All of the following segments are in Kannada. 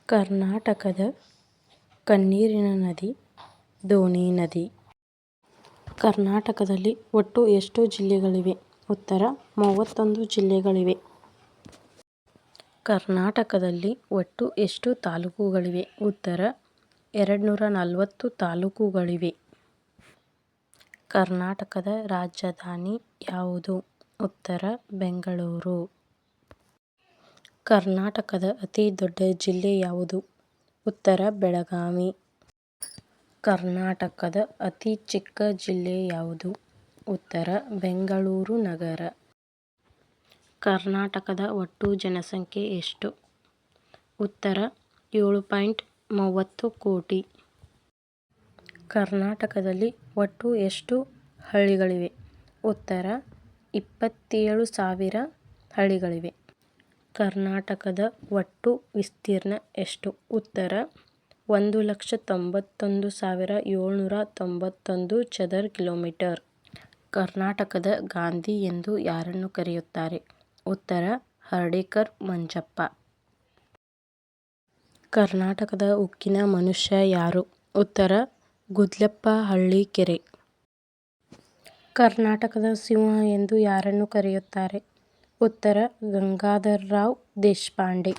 ಕರ್ನಾಟಕದ ಕಣ್ಣೀರಿನ ನದಿ ಧೋನಿ ನದಿ. ಕರ್ನಾಟಕದಲ್ಲಿ ಒಟ್ಟು ಎಷ್ಟು ಜಿಲ್ಲೆಗಳಿವೆ? ಉತ್ತರ 31 ಜಿಲ್ಲೆಗಳಿವೆ. ಕರ್ನಾಟಕದಲ್ಲಿ ಒಟ್ಟು ಎಷ್ಟು ತಾಲೂಕುಗಳಿವೆ? ಉತ್ತರ 240 ತಾಲೂಕುಗಳಿವೆ. ಕರ್ನಾಟಕದ ರಾಜಧಾನಿ ಯಾವುದು? ಉತ್ತರ ಬೆಂಗಳೂರು. ಕರ್ನಾಟಕದ ಅತಿ ದೊಡ್ಡ ಜಿಲ್ಲೆ ಯಾವುದು? ಉತ್ತರ ಬೆಳಗಾವಿ. ಕರ್ನಾಟಕದ ಅತಿ ಚಿಕ್ಕ ಜಿಲ್ಲೆ ಯಾವುದು? ಉತ್ತರ ಬೆಂಗಳೂರು ನಗರ. ಕರ್ನಾಟಕದ ಒಟ್ಟು ಜನಸಂಖ್ಯೆ ಎಷ್ಟು? ಉತ್ತರ 7.30 ಕೋಟಿ. ಕರ್ನಾಟಕದಲ್ಲಿ ಒಟ್ಟು ಎಷ್ಟು ಹಳ್ಳಿಗಳಿವೆ? ಉತ್ತರ 27,000 ಹಳ್ಳಿಗಳಿವೆ. ಕರ್ನಾಟಕದ ಒಟ್ಟು ವಿಸ್ತೀರ್ಣ ಎಷ್ಟು? ಉತ್ತರ 1,91,791 ಚದರ ಕಿಲೋಮೀಟರ್. ಕರ್ನಾಟಕದ ಗಾಂಧಿ ಎಂದು ಯಾರನ್ನು ಕರೆಯುತ್ತಾರೆ? ಉತ್ತರ ಹರ್ಡೇಕರ್ ಮಂಜಪ್ಪ. ಕರ್ನಾಟಕದ ಉಕ್ಕಿನ ಮನುಷ್ಯ ಯಾರು? ಉತ್ತರ ಗುದ್ಲೆಪ್ಪ ಹಳ್ಳಿಕೆರೆ. ಕರ್ನಾಟಕದ ಸಿಂಹ ಎಂದು ಯಾರನ್ನು ಕರೆಯುತ್ತಾರೆ? ಉತ್ತರ ಗಂಗಾಧರರಾವ್ ದೇಶಪಾಂಡೆ.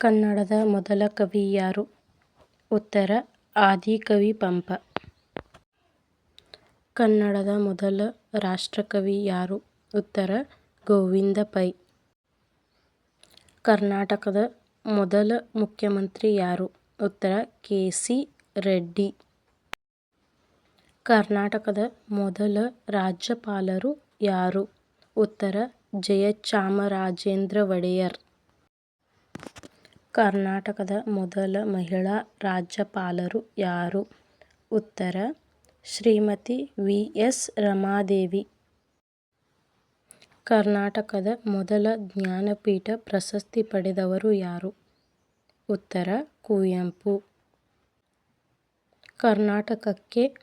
ಕನ್ನಡದ ಮೊದಲ ಕವಿ ಯಾರು? ಉತ್ತರ ಆದಿಕವಿ ಪಂಪ. ಕನ್ನಡದ ಮೊದಲ ರಾಷ್ಟ್ರಕವಿ ಯಾರು? ಉತ್ತರ ಗೋವಿಂದ ಪೈ. ಕರ್ನಾಟಕದ ಮೊದಲ ಮುಖ್ಯಮಂತ್ರಿ ಯಾರು? ಉತ್ತರ ಕೆ. ಸಿ. ರೆಡ್ಡಿ. ಕರ್ನಾಟಕದ ಮೊದಲ ರಾಜ್ಯಪಾಲರು ಯಾರು? ಉತ್ತರ ಜಯಚಾಮರಾಜೇಂದ್ರ ಒಡೆಯರ್. ಕರ್ನಾಟಕದ ಮೊದಲ ಮಹಿಳಾ ರಾಜ್ಯಪಾಲರು ಯಾರು? ಉತ್ತರ ಶ್ರೀಮತಿ ವಿ. ಎಸ್. ರಮಾದೇವಿ. ಕರ್ನಾಟಕದ ಮೊದಲ ಜ್ಞಾನಪೀಠ ಪ್ರಶಸ್ತಿ ಪಡೆದವರು ಯಾರು? ಉತ್ತರ ಕುವೆಂಪು. ಕರ್ನಾಟಕಕ್ಕೆ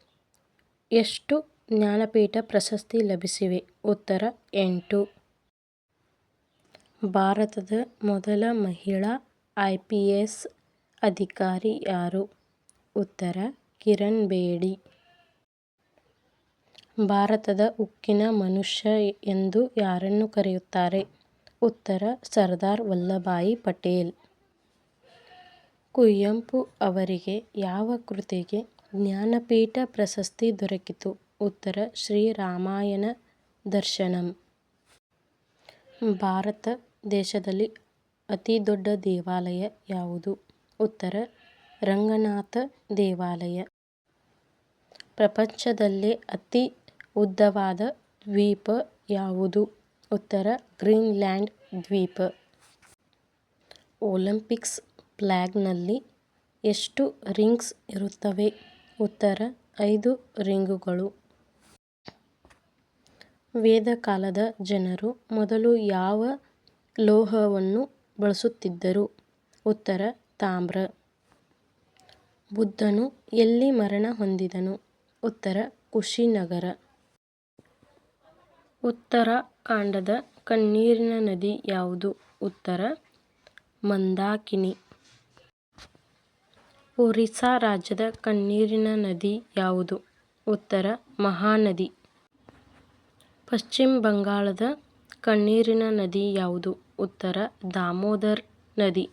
ಎಷ್ಟು ಜ್ಞಾನಪೀಠ ಪ್ರಶಸ್ತಿ ಲಭಿಸಿವೆ? ಉತ್ತರ 8. ಭಾರತದ ಮೊದಲ ಮಹಿಳಾ IPS ಅಧಿಕಾರಿ ಯಾರು? ಉತ್ತರ ಕಿರಣ್ ಬೇಡಿ. ಭಾರತದ ಉಕ್ಕಿನ ಮನುಷ್ಯ ಎಂದು ಯಾರನ್ನು ಕರೆಯುತ್ತಾರೆ? ಉತ್ತರ ಸರ್ದಾರ್ ವಲ್ಲಭಭಾಯಿ ಪಟೇಲ್. ಕುವೆಂಪು ಅವರಿಗೆ ಯಾವ ಕೃತಿಗೆ ಜ್ಞಾನಪೀಠ ಪ್ರಶಸ್ತಿ ದೊರಕಿತು? ಉತ್ತರ ಶ್ರೀ ರಾಮಾಯಣ ದರ್ಶನಂ. ಭಾರತ ದೇಶದಲ್ಲಿ ಅತಿ ದೊಡ್ಡ ದೇವಾಲಯ ಯಾವುದು? ಉತ್ತರ ರಂಗನಾಥ ದೇವಾಲಯ. ಪ್ರಪಂಚದಲ್ಲೇ ಅತಿ ಉದ್ದವಾದ ದ್ವೀಪ ಯಾವುದು? ಉತ್ತರ ಗ್ರೀನ್ಲ್ಯಾಂಡ್ ದ್ವೀಪ. ಒಲಿಂಪಿಕ್ಸ್ ಫ್ಲಾಗ್ನಲ್ಲಿ ಎಷ್ಟು ರಿಂಗ್ಸ್ ಇರುತ್ತವೆ? ಉತ್ತರ 5 ರಿಂಗುಗಳು. ವೇದಕಾಲದ ಜನರು ಮೊದಲು ಯಾವ ಲೋಹವನ್ನು ಬಳಸುತ್ತಿದ್ದರು? ಉತ್ತರ ತಾಮ್ರ. ಬುದ್ಧನು ಎಲ್ಲಿ ಮರಣ ಹೊಂದಿದನು? ಉತ್ತರ ಕುಶಿನಗರ. ಉತ್ತರಾಖಂಡದ ಕಣ್ಣೀರಿನ ನದಿ ಯಾವುದು? ಉತ್ತರ ಮಂದಾಕಿನಿ. ಒರಿಸ್ಸಾ ರಾಜ್ಯದ ಕಣ್ಣೀರಿನ ನದಿ ಯಾವುದು? ಉತ್ತರ ಮಹಾನದಿ. ಪಶ್ಚಿಮ ಬಂಗಾಳದ ಕಣ್ಣೀರಿನ ನದಿ ಯಾವುದು? ಉತ್ತರ ದಾಮೋದರ್ ನದಿ.